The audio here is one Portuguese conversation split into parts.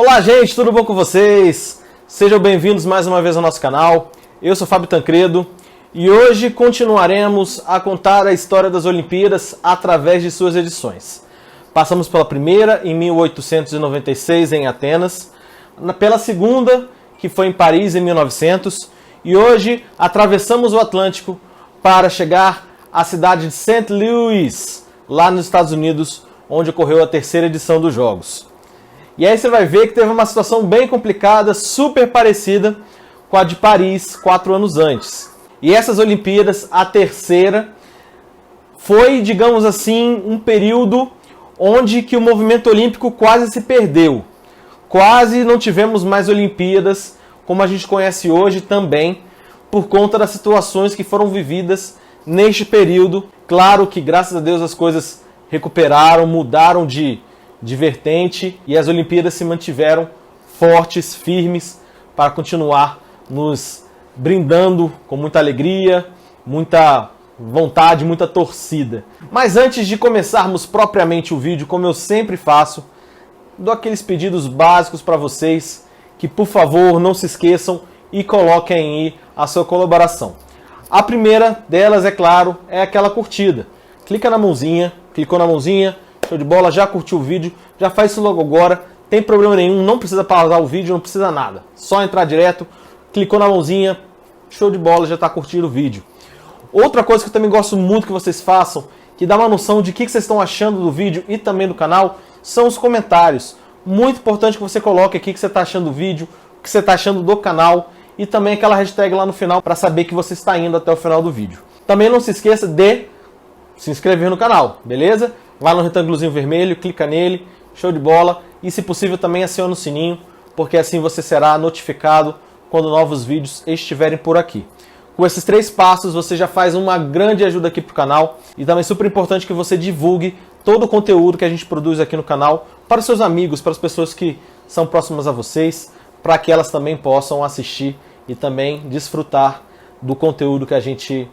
Olá gente, tudo bom com vocês? Sejam bem-vindos mais uma vez ao nosso canal. Eu sou Fábio Tancredo e hoje continuaremos a contar a história das Olimpíadas através de suas edições. Passamos pela primeira em 1896 em Atenas, pela segunda que foi em Paris em 1900 e hoje atravessamos o Atlântico para chegar à cidade de St. Louis, lá nos Estados Unidos, onde ocorreu a terceira edição dos Jogos. E aí você vai ver que teve uma situação bem complicada, super parecida com a de Paris 4 anos antes. E essas Olimpíadas, a terceira, foi, digamos assim, um período onde que o movimento olímpico quase se perdeu. Quase não tivemos mais Olimpíadas como a gente conhece hoje também, por conta das situações que foram vividas neste período. Claro que, graças a Deus, as coisas recuperaram, mudaram de vertente e as Olimpíadas se mantiveram fortes, firmes, para continuar nos brindando com muita alegria, muita vontade, muita torcida. Mas antes de começarmos propriamente o vídeo, como eu sempre faço, dou aqueles pedidos básicos para vocês, que por favor não se esqueçam e coloquem aí a sua colaboração. A primeira delas, é claro, é aquela curtida. Clica na mãozinha, clicou na mãozinha, show de bola, já curtiu o vídeo, já faz isso logo agora, tem problema nenhum, não precisa pausar o vídeo, não precisa nada. Só entrar direto, clicou na mãozinha, show de bola, já está curtindo o vídeo. Outra coisa que eu também gosto muito que vocês façam, que dá uma noção de o que vocês estão achando do vídeo e também do canal, são os comentários. Muito importante que você coloque aqui o que você está achando do vídeo, o que você está achando do canal e também aquela hashtag lá no final para saber que você está indo até o final do vídeo. Também não se esqueça de se inscrever no canal, beleza? Vai no retângulozinho vermelho, clica nele, show de bola. E se possível também aciona o sininho, porque assim você será notificado quando novos vídeos estiverem por aqui. Com esses 3 passos você já faz uma grande ajuda aqui para o canal. E também super importante que você divulgue todo o conteúdo que a gente produz aqui no canal para os seus amigos, para as pessoas que são próximas a vocês, para que elas também possam assistir e também desfrutar do conteúdo que a gente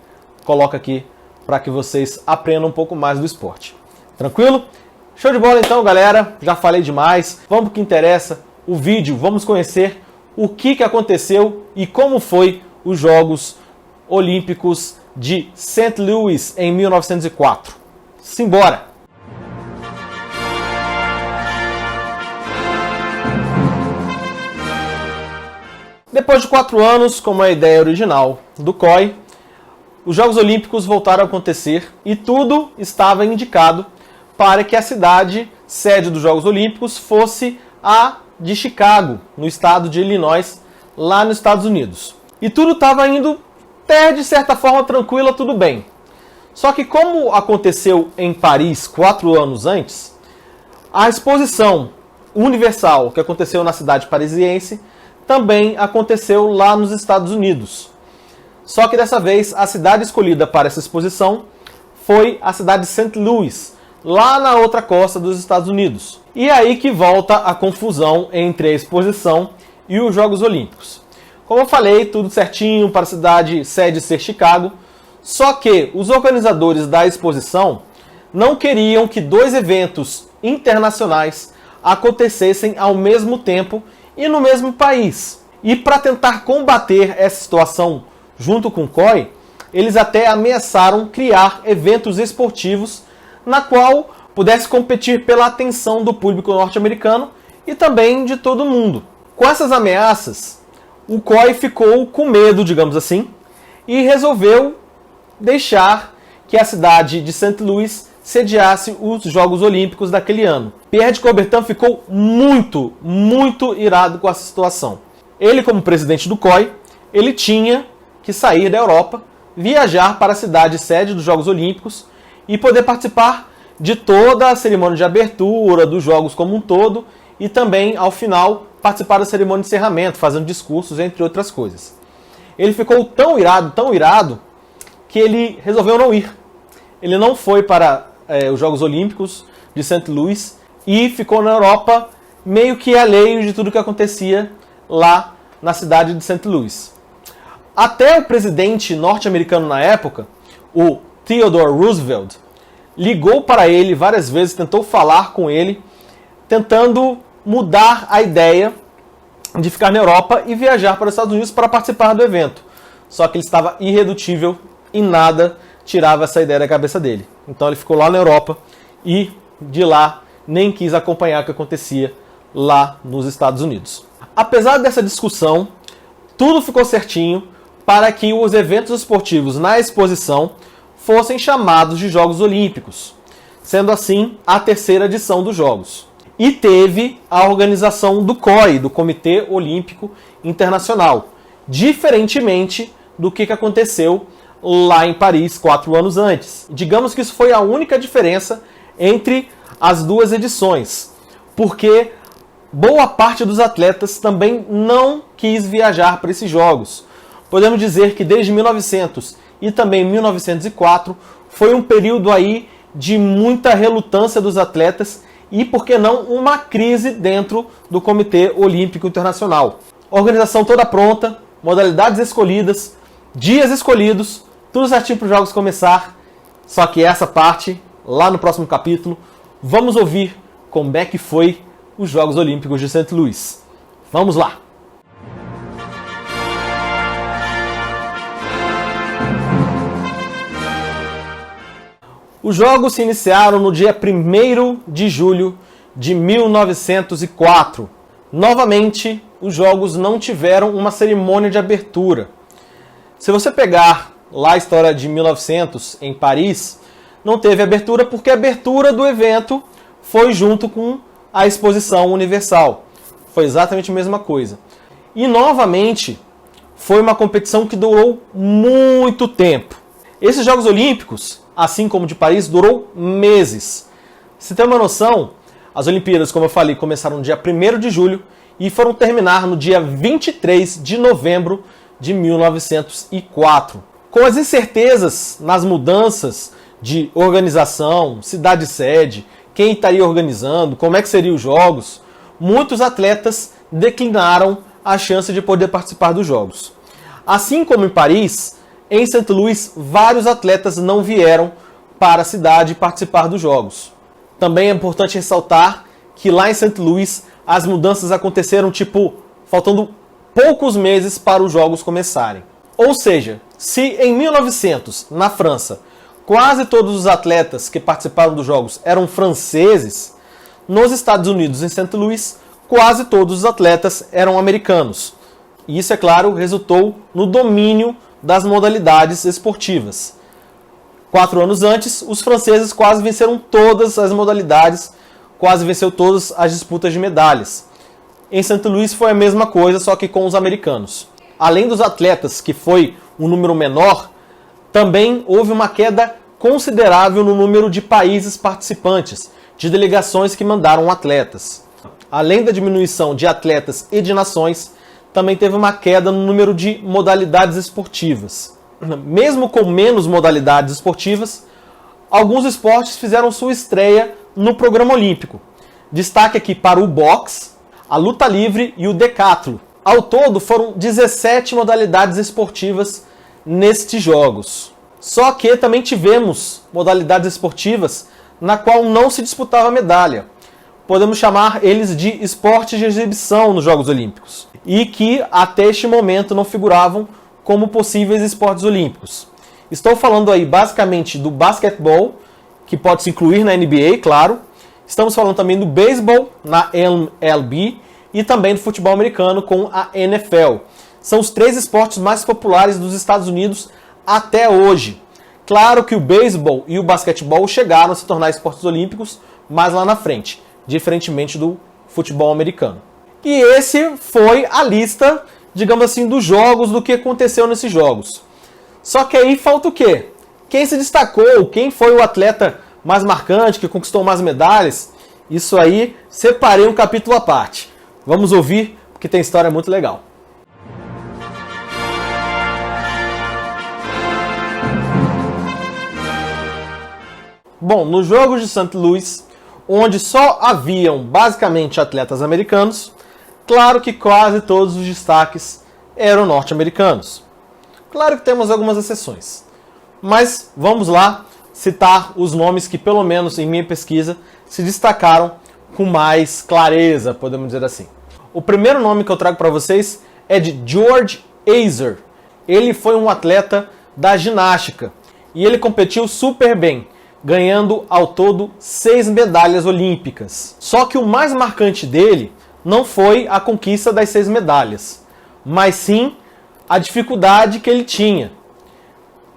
coloca aqui para que vocês aprendam um pouco mais do esporte. Tranquilo? Show de bola então, galera. Já falei demais. Vamos para o que interessa, o vídeo. Vamos conhecer o que aconteceu e como foi os Jogos Olímpicos de St. Louis em 1904. Simbora! Depois de 4 anos, como a ideia original do COI, os Jogos Olímpicos voltaram a acontecer e tudo estava indicado para que a cidade sede dos Jogos Olímpicos fosse a de Chicago, no estado de Illinois, lá nos Estados Unidos. E tudo estava indo até de certa forma tranquila, tudo bem. Só que como aconteceu em Paris 4 anos antes, a exposição universal que aconteceu na cidade parisiense também aconteceu lá nos Estados Unidos. Só que dessa vez a cidade escolhida para essa exposição foi a cidade de St. Louis, lá na outra costa dos Estados Unidos. E é aí que volta a confusão entre a exposição e os Jogos Olímpicos. Como eu falei, tudo certinho para a cidade sede ser Chicago, só que os organizadores da exposição não queriam que 2 eventos internacionais acontecessem ao mesmo tempo e no mesmo país. E para tentar combater essa situação junto com o COI, eles até ameaçaram criar eventos esportivos na qual pudesse competir pela atenção do público norte-americano e também de todo mundo. Com essas ameaças, o COI ficou com medo, digamos assim, e resolveu deixar que a cidade de St. Louis sediasse os Jogos Olímpicos daquele ano. Pierre de Coubertin ficou muito irado com essa situação. Ele, como presidente do COI, ele tinha que sair da Europa, viajar para a cidade sede dos Jogos Olímpicos e poder participar de toda a cerimônia de abertura, dos Jogos como um todo, e também, ao final, participar da cerimônia de encerramento, fazendo discursos, entre outras coisas. Ele ficou tão irado, que ele resolveu não ir. Ele não foi para os Jogos Olímpicos de St. Louis e ficou na Europa meio que alheio de tudo que acontecia lá na cidade de St. Louis. Até o presidente norte-americano na época, o Theodore Roosevelt, ligou para ele várias vezes, tentou falar com ele, tentando mudar a ideia de ficar na Europa e viajar para os Estados Unidos para participar do evento. Só que ele estava irredutível e nada tirava essa ideia da cabeça dele. Então ele ficou lá na Europa e de lá nem quis acompanhar o que acontecia lá nos Estados Unidos. Apesar dessa discussão, tudo ficou certinho para que os eventos esportivos na exposição fossem chamados de Jogos Olímpicos, sendo assim a terceira edição dos Jogos. E teve a organização do COI, do Comitê Olímpico Internacional, diferentemente do que aconteceu lá em Paris 4 anos antes. Digamos que isso foi a única diferença entre as duas edições, porque boa parte dos atletas também não quis viajar para esses jogos. Podemos dizer que desde 1900 e também 1904 foi um período aí de muita relutância dos atletas e, por que não, uma crise dentro do Comitê Olímpico Internacional. Organização toda pronta, modalidades escolhidas, dias escolhidos, tudo certinho para os jogos começar. Só que essa parte, lá no próximo capítulo, vamos ouvir como é que foi os Jogos Olímpicos de St. Louis. Vamos lá! Os Jogos se iniciaram no dia 1º de julho de 1904. Novamente, os Jogos não tiveram uma cerimônia de abertura. Se você pegar lá a história de 1900, em Paris, não teve abertura porque a abertura do evento foi junto com a Exposição Universal. Foi exatamente a mesma coisa. E, novamente, foi uma competição que durou muito tempo. Esses Jogos Olímpicos, assim como de Paris, durou meses. Se tem uma noção, as Olimpíadas, como eu falei, começaram no dia 1º de julho e foram terminar no dia 23 de novembro de 1904. Com as incertezas nas mudanças de organização, cidade-sede, quem estaria organizando, como é que seriam os jogos, muitos atletas declinaram a chance de poder participar dos jogos. Assim como em Paris, em St. Louis, vários atletas não vieram para a cidade participar dos jogos. Também é importante ressaltar que lá em St. Louis as mudanças aconteceram faltando poucos meses para os jogos começarem. Ou seja, se em 1900, na França, quase todos os atletas que participaram dos jogos eram franceses, nos Estados Unidos, em St. Louis, quase todos os atletas eram americanos. E isso, é claro, resultou no domínio das modalidades esportivas. 4 anos antes, os franceses quase venceram todas as modalidades, quase venceu todas as disputas de medalhas. Em St. Louis foi a mesma coisa, só que com os americanos. Além dos atletas, que foi um número menor, também houve uma queda considerável no número de países participantes, de delegações que mandaram atletas. Além da diminuição de atletas e de nações, também teve uma queda no número de modalidades esportivas. Mesmo com menos modalidades esportivas, alguns esportes fizeram sua estreia no programa olímpico. Destaque aqui para o boxe, a luta livre e o decathlon. Ao todo, foram 17 modalidades esportivas nestes jogos. Só que também tivemos modalidades esportivas na qual não se disputava medalha. Podemos chamar eles de esportes de exibição nos Jogos Olímpicos. E que até este momento não figuravam como possíveis esportes olímpicos. Estou falando aí basicamente do basquetebol, que pode se incluir na NBA, claro. Estamos falando também do beisebol, na MLB, e também do futebol americano com a NFL. São os 3 esportes mais populares dos Estados Unidos até hoje. Claro que o beisebol e o basquetebol chegaram a se tornar esportes olímpicos mais lá na frente, diferentemente do futebol americano. E esse foi a lista, digamos assim, dos jogos, do que aconteceu nesses jogos. Só que aí falta o quê? Quem se destacou? Quem foi o atleta mais marcante, que conquistou mais medalhas? Isso aí, separei um capítulo à parte. Vamos ouvir, porque tem história muito legal. Bom, nos Jogos de St. Louis, onde só haviam basicamente atletas americanos, claro que quase todos os destaques eram norte-americanos. Claro que temos algumas exceções, mas vamos lá citar os nomes que, pelo menos em minha pesquisa, se destacaram com mais clareza, podemos dizer assim. O primeiro nome que eu trago para vocês é de George Azer. Ele foi um atleta da ginástica e ele competiu super bem, ganhando ao todo 6 medalhas olímpicas. Só que o mais marcante dele não foi a conquista das 6 medalhas, mas sim a dificuldade que ele tinha.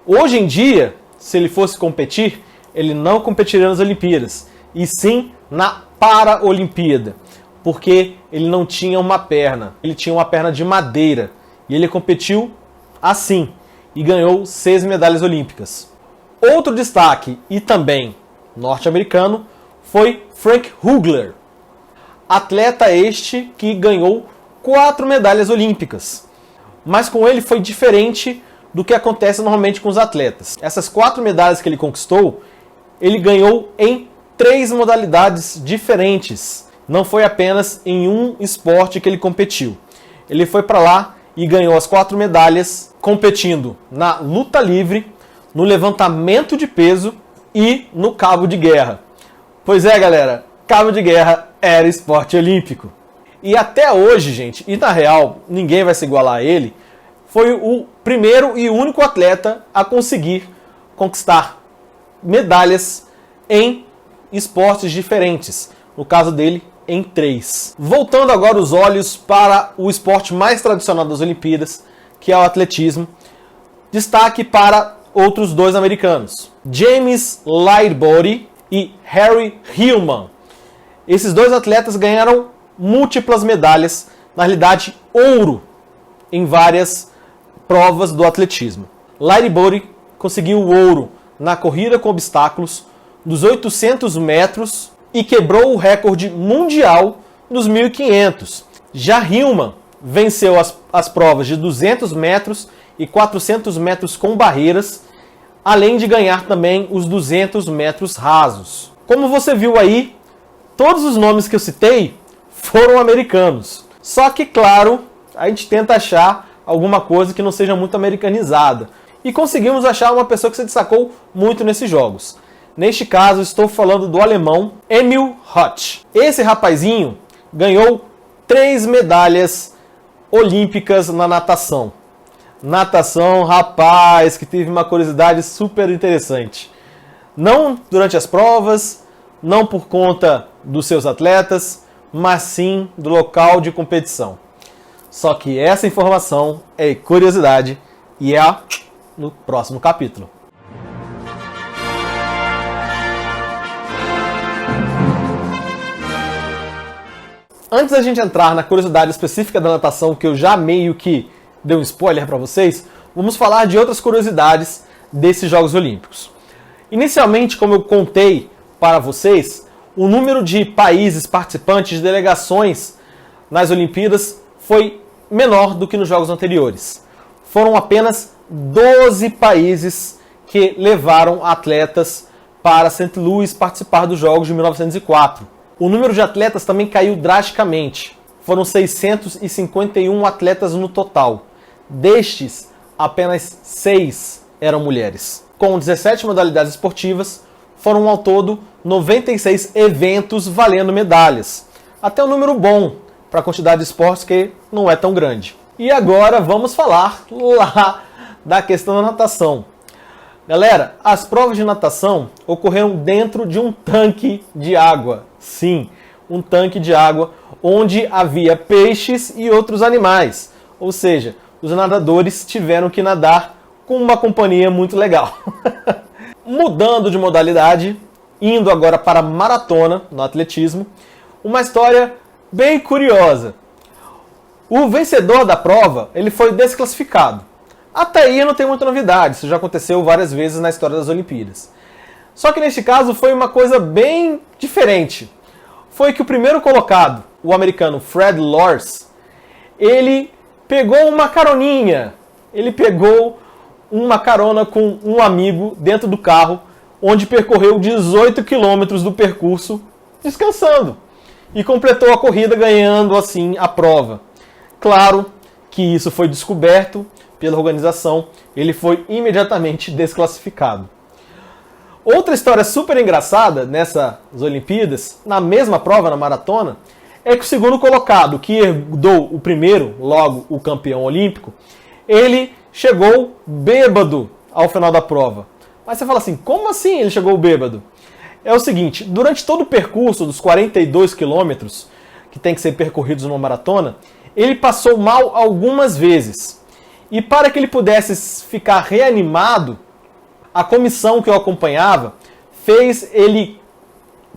Hoje em dia, se ele fosse competir, ele não competiria nas Olimpíadas, e sim na Paralimpíada, porque ele não tinha uma perna, ele tinha uma perna de madeira, e ele competiu assim, e ganhou 6 medalhas olímpicas. Outro destaque, e também norte-americano, foi Frank Hugler, atleta este que ganhou 4 medalhas olímpicas. Mas com ele foi diferente do que acontece normalmente com os atletas. Essas 4 medalhas que ele conquistou, ele ganhou em 3 modalidades diferentes. Não foi apenas em um esporte que ele competiu. Ele foi para lá e ganhou as 4 medalhas competindo na luta livre, no levantamento de peso e no cabo de guerra. Pois é, galera, cabo de guerra era esporte olímpico. E até hoje, gente, e na real, ninguém vai se igualar a ele, foi o primeiro e único atleta a conseguir conquistar medalhas em esportes diferentes. No caso dele, em 3. Voltando agora os olhos para o esporte mais tradicional das Olimpíadas, que é o atletismo. Destaque para outros 2 americanos, James Lightbody e Harry Hillman. Esses 2 atletas ganharam múltiplas medalhas, na realidade ouro, em várias provas do atletismo. Lightbody conseguiu o ouro na corrida com obstáculos dos 800 metros e quebrou o recorde mundial dos 1.500. Já Hillman venceu as provas de 200 metros e 400 metros com barreiras, além de ganhar também os 200 metros rasos. Como você viu aí, todos os nomes que eu citei foram americanos. Só que, claro, a gente tenta achar alguma coisa que não seja muito americanizada. E conseguimos achar uma pessoa que se destacou muito nesses jogos. Neste caso, estou falando do alemão Emil Hotch. Esse rapazinho ganhou 3 medalhas olímpicas na natação. Natação, rapaz, que teve uma curiosidade super interessante. Não durante as provas, não por conta dos seus atletas, mas sim do local de competição. Só que essa informação é curiosidade e é no próximo capítulo. Antes da gente entrar na curiosidade específica da natação, que eu já meio que dei um spoiler para vocês, vamos falar de outras curiosidades desses Jogos Olímpicos. Inicialmente, como eu contei para vocês, o número de países participantes de delegações nas Olimpíadas foi menor do que nos Jogos anteriores. Foram apenas 12 países que levaram atletas para St. Louis participar dos Jogos de 1904. O número de atletas também caiu drasticamente. Foram 651 atletas no total. Destes, apenas 6 eram mulheres. Com 17 modalidades esportivas, foram ao todo 96 eventos valendo medalhas. Até um número bom para a quantidade de esportes que não é tão grande. E agora vamos falar lá da questão da natação. Galera, as provas de natação ocorreram dentro de um tanque de água. Sim, um tanque de água onde havia peixes e outros animais. Ou seja, os nadadores tiveram que nadar com uma companhia muito legal. Mudando de modalidade, indo agora para maratona no atletismo, uma história bem curiosa. O vencedor da prova, ele foi desclassificado. Até aí não tem muita novidade, isso já aconteceu várias vezes na história das Olimpíadas. Só que neste caso foi uma coisa bem diferente. Foi que o primeiro colocado, o americano Fred Lorz, ele pegou uma caroninha. Ele pegou uma carona com um amigo dentro do carro, onde percorreu 18 quilômetros do percurso descansando. E completou a corrida ganhando assim a prova. Claro que isso foi descoberto pela organização, ele foi imediatamente desclassificado. Outra história super engraçada nessas Olimpíadas, na mesma prova, na maratona, é que o segundo colocado, que herdou o primeiro, logo o campeão olímpico, ele chegou bêbado ao final da prova. Mas você fala assim, como assim ele chegou bêbado? É o seguinte, durante todo o percurso dos 42 quilômetros que tem que ser percorridos numa maratona, ele passou mal algumas vezes. E para que ele pudesse ficar reanimado, a comissão que o acompanhava fez ele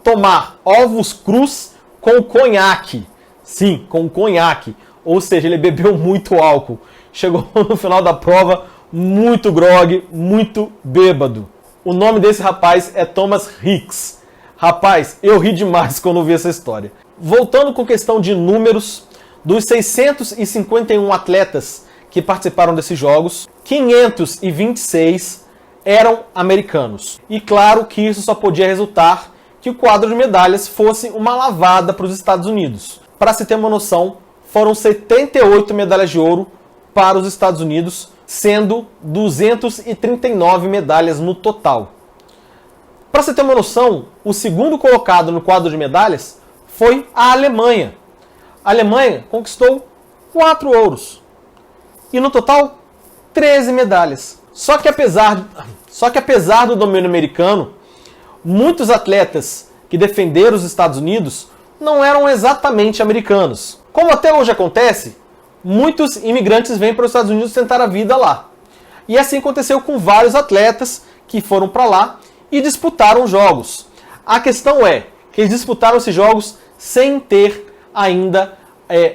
tomar ovos crus com conhaque. Sim, com conhaque. Ou seja, ele bebeu muito álcool. Chegou no final da prova muito grogue, muito bêbado. O nome desse rapaz é Thomas Hicks. Rapaz, eu ri demais quando vi essa história. Voltando com questão de números, dos 651 atletas que participaram desses jogos, 526 eram americanos. E claro que isso só podia resultar que o quadro de medalhas fosse uma lavada para os Estados Unidos. Para se ter uma noção, foram 78 medalhas de ouro para os Estados Unidos, sendo 239 medalhas no total. Para você ter uma noção, o segundo colocado no quadro de medalhas foi a Alemanha. A Alemanha conquistou 4 ouros. E no total, 13 medalhas. Só que apesar do domínio americano, muitos atletas que defenderam os Estados Unidos não eram exatamente americanos. Como até hoje acontece, muitos imigrantes vêm para os Estados Unidos tentar a vida lá. E assim aconteceu com vários atletas que foram para lá e disputaram jogos. A questão é que eles disputaram esses jogos sem ter ainda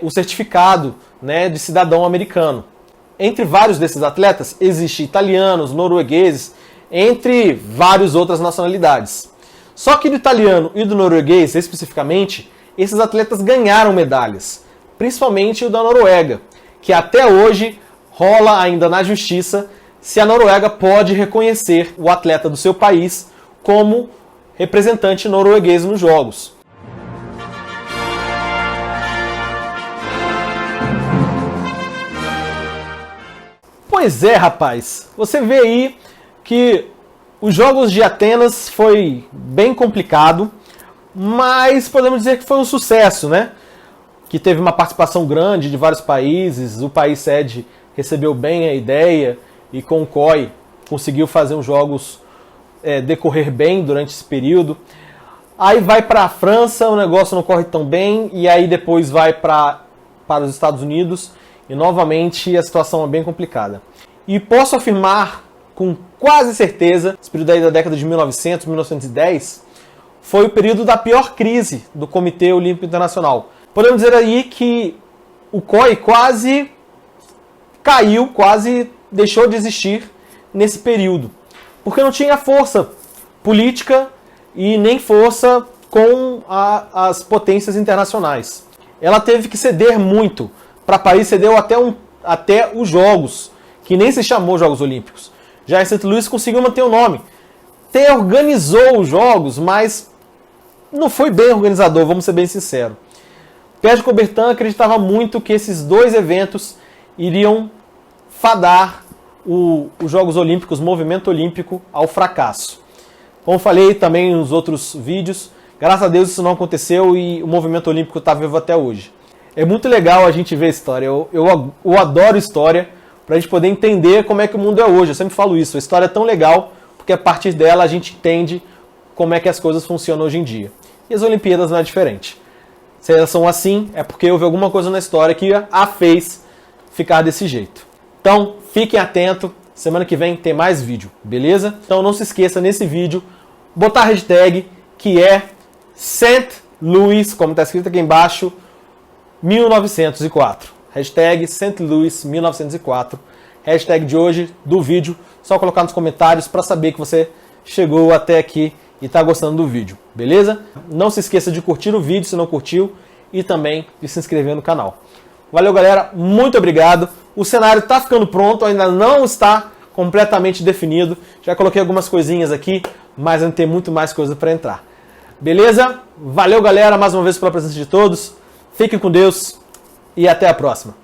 o certificado, né, de cidadão americano. Entre vários desses atletas, existem italianos, noruegueses, entre várias outras nacionalidades. Só que do italiano e do norueguês, especificamente, esses atletas ganharam medalhas. Principalmente o da Noruega, que até hoje rola ainda na justiça se a Noruega pode reconhecer o atleta do seu país como representante norueguês nos Jogos. Pois é, rapaz. Você vê aí que os Jogos de Atenas foi bem complicado, mas podemos dizer que foi um sucesso, né? Que teve uma participação grande de vários países, o país sede recebeu bem a ideia e com o COI conseguiu fazer os Jogos decorrer bem durante esse período. Aí vai para a França, o negócio não corre tão bem, e aí depois vai para os Estados Unidos, e novamente a situação é bem complicada. E posso afirmar com quase certeza, esse período aí da década de 1900, 1910, foi o período da pior crise do Comitê Olímpico Internacional. Podemos dizer aí que o COI quase caiu, quase deixou de existir nesse período, porque não tinha força política e nem força com as potências internacionais. Ela teve que ceder muito. Para Paris cedeu até os Jogos, que nem se chamou Jogos Olímpicos. Já em St. Louis conseguiu manter o nome. Até organizou os Jogos, mas não foi bem organizador, vamos ser bem sinceros. Pierre de Coubertin acreditava muito que esses dois eventos iriam fadar os Jogos Olímpicos, o movimento olímpico, ao fracasso. Como falei também nos outros vídeos, graças a Deus isso não aconteceu e o movimento olímpico está vivo até hoje. É muito legal a gente ver a história. Eu adoro história para a gente poder entender como é que o mundo é hoje. Eu sempre falo isso. A história é tão legal porque a partir dela a gente entende como é que as coisas funcionam hoje em dia. E as Olimpíadas não é diferente. Se elas são assim, é porque houve alguma coisa na história que a fez ficar desse jeito. Então, fiquem atentos. Semana que vem tem mais vídeo, beleza? Então não se esqueça nesse vídeo, botar a hashtag que é St. Louis, como está escrito aqui embaixo, 1904. Hashtag St. Louis 1904. Hashtag de hoje do vídeo. Só colocar nos comentários para saber que você chegou até aqui e está gostando do vídeo, beleza? Não se esqueça de curtir o vídeo se não curtiu e também de se inscrever no canal. Valeu, galera. Muito obrigado. O cenário está ficando pronto, ainda não está completamente definido. Já coloquei algumas coisinhas aqui, mas ainda tem muito mais coisa para entrar. Beleza? Valeu, galera, mais uma vez pela presença de todos. Fiquem com Deus e até a próxima.